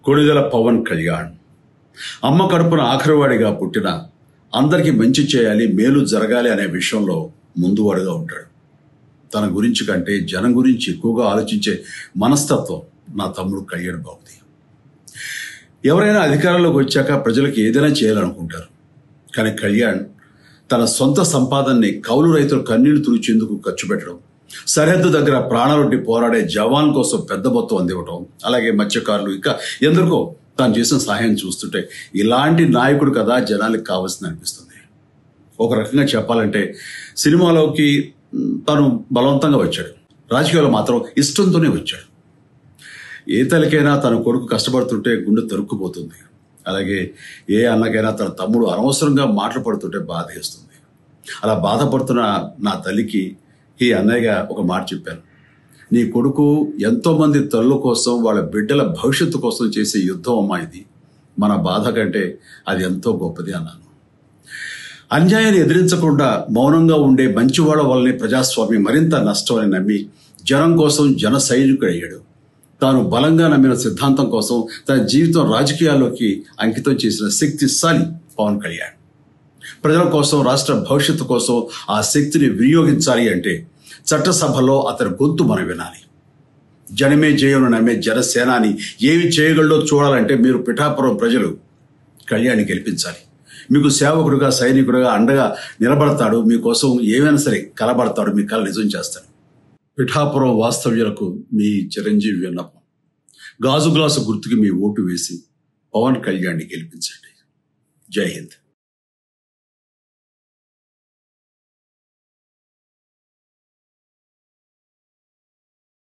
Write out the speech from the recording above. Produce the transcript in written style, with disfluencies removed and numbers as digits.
కొణిదెల పవన్ కళ్యాణ్ అమ్మ కడుపున ఆఖరివాడిగా పుట్టిన అందరికీ మంచి చేయాలి, మేలు జరగాలి అనే విషయంలో ముందువాడుగా ఉంటాడు. తన గురించి కంటే జనం గురించి ఎక్కువగా ఆలోచించే మనస్తత్వం నా తమ్ముడు కళ్యాణ్ బాబుది. ఎవరైనా అధికారంలోకి వచ్చాక ప్రజలకు ఏదైనా చేయాలనుకుంటారు. కానీ కళ్యాణ్ తన సొంత సంపాదనని కౌలు రైతులు కన్నీళ్లు తుడిచేందుకు ఖర్చు పెట్టడం, సరిహద్దు దగ్గర ప్రాణాలొడ్డి పోరాడే జవాన్ కోసం పెద్ద మొత్తం అందివ్వటం, అలాగే మత్స్యకారులు ఇంకా ఎందరికో తాను చేసిన సహాయం చూస్తుంటే ఇలాంటి నాయకుడు కదా జనాలకు కావాల్సింది అనిపిస్తుంది. ఒక రకంగా చెప్పాలంటే సినిమాలోకి తను బలవంతంగా వచ్చాడు, రాజకీయాల్లో మాత్రం ఇష్టంతోనే వచ్చాడు. ఏ తల్లికైనా తన కొడుకు కష్టపడుతుంటే గుండె తరుక్కుపోతుంది. అలాగే ఏ అన్నకైనా తన తమ్ముడు అనవసరంగా మాటలు పడుతుంటే బాధేస్తుంది. అలా బాధపడుతున్న నా తల్లికి ఈ అన్నయ్యగా ఒక మాట చెప్పాను. నీ కొడుకు ఎంతో మంది తల్లుల కోసం, వాళ్ళ బిడ్డల భవిష్యత్తు కోసం చేసే యుద్ధం అమ్మా ఇది. మన బాధ కంటే అది ఎంతో గొప్పది అన్నాను. అన్యాయాన్ని ఎదిరించకుండా మౌనంగా ఉండే మంచివాళ్ల వల్లనే ప్రజాస్వామ్యం మరింత నష్టం అని నమ్మి జనం కోసం జన సైనికుడు అయ్యాడు. తాను బలంగా నమ్మిన సిద్ధాంతం కోసం తన జీవితం రాజకీయాల్లోకి అంకితం చేసిన శక్తిశాలి పవన్ కళ్యాణ్. ప్రజల కోసం, రాష్ట్ర భవిష్యత్తు కోసం ఆ శక్తిని వినియోగించాలి అంటే చట్టసభలో అతని గొంతు మనం వినాలి. జనమే జయమును నమ్మే జనసేనాని ఏమి చేయగలడో చూడాలంటే మీరు పిఠాపురం ప్రజలు కళ్యాణ్ని గెలిపించాలి. మీకు సేవకుడుగా, సైనికుడుగా అండగా నిలబడతాడు. మీకోసం ఏమైనా సరే కలబడతాడు. మీ కళ నిజం చేస్తాడు. పిఠాపురం వాస్తవ్యులకు మీ చిరంజీవి విన్నపం, గాజు గ్లాసు గుర్తుకి మీ ఓటు వేసి పవన్ కళ్యాణ్ని గెలిపించండి. జై హింద్.